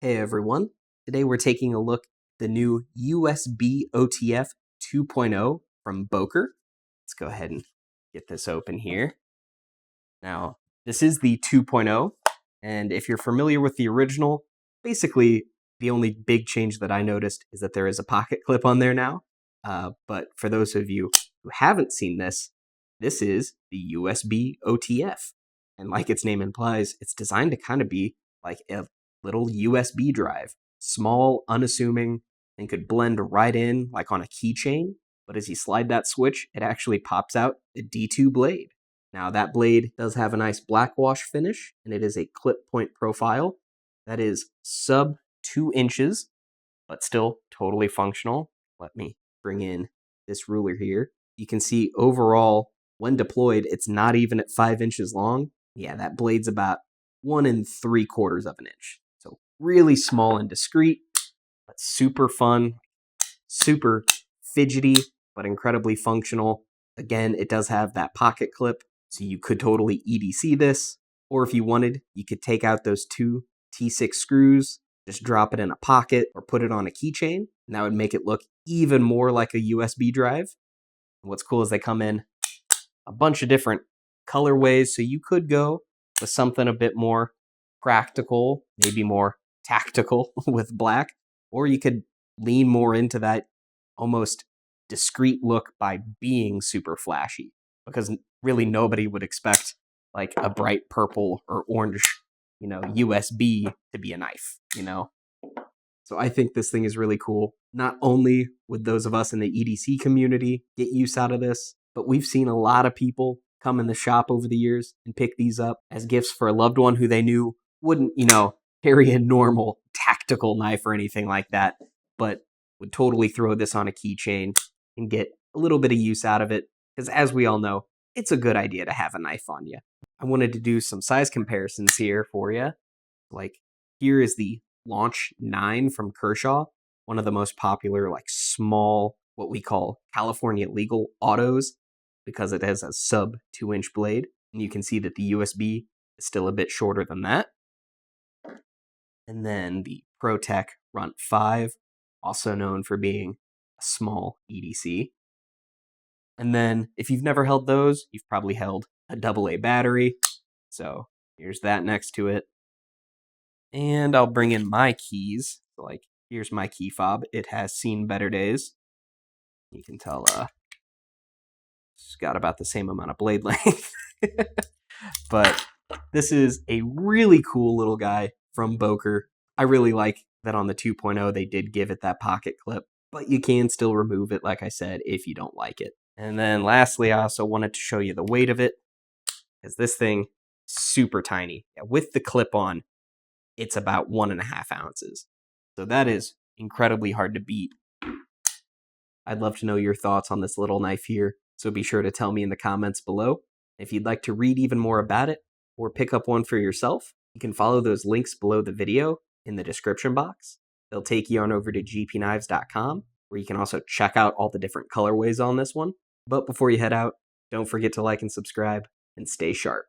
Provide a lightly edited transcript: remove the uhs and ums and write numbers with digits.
Hey everyone, today we're taking a look at the new USB OTF 2.0 from Boker. Let's go ahead and get this open here. Now, this is the 2.0, and if you're familiar with the original, basically the only big change that I noticed is that there is a pocket clip on there now. But for those of you who haven't seen this, this is the USB OTF. And like its name implies, it's designed to kind of be like a little USB drive, small, unassuming, and could blend right in like on a keychain. But as you slide that switch, it actually pops out the D2 blade. Now that blade does have a nice black wash finish, and it is a clip point profile that is sub 2 inches, but still totally functional. Let me bring in this ruler here. You can see overall, when deployed, it's not even at 5 inches long. Yeah, that blade's about 1 3/4 of an inch. So really small and discreet, but super fun, super fidgety, but incredibly functional. Again, it does have that pocket clip, so you could totally EDC this. Or if you wanted, you could take out those 2 T6 screws, just drop it in a pocket or put it on a keychain, and that would make it look even more like a USB drive. And what's cool is they come in a bunch of different colorways, so you could go with something a bit more practical, maybe more tactical with black, or you could lean more into that almost discreet look by being super flashy, because really nobody would expect like a bright purple or orange, USB to be a knife, So I think this thing is really cool. Not only would those of us in the EDC community get use out of this, but we've seen a lot of people come in the shop over the years and pick these up as gifts for a loved one who they knew wouldn't, carry a normal tactical knife or anything like that, but would totally throw this on a keychain and get a little bit of use out of it. Because as we all know, it's a good idea to have a knife on you. I wanted to do some size comparisons here for you. Like here is the Launch 9 from Kershaw, one of the most popular, like small, what we call California legal autos, because it has a sub 2-inch blade. And you can see that the USB is still a bit shorter than that. And then the ProTech Runt 5, also known for being a small EDC. And then if you've never held those, you've probably held a AA battery. So here's that next to it. And I'll bring in my keys. Like, here's my key fob. It has seen better days. You can tell it's got about the same amount of blade length. But this is a really cool little guy from Boker. I really like that on the 2.0 they did give it that pocket clip, but you can still remove it, like I said, if you don't like it. And then lastly, I also wanted to show you the weight of it, because this thing is super tiny. With the clip on, it's about 1.5 ounces. So that is incredibly hard to beat. I'd love to know your thoughts on this little knife here, so be sure to tell me in the comments below. If you'd like to read even more about it, or pick up one for yourself, you can follow those links below the video in the description box. They'll take you on over to GPKNIVES.com, where you can also check out all the different colorways on this one. But before you head out, don't forget to like and subscribe, and stay sharp.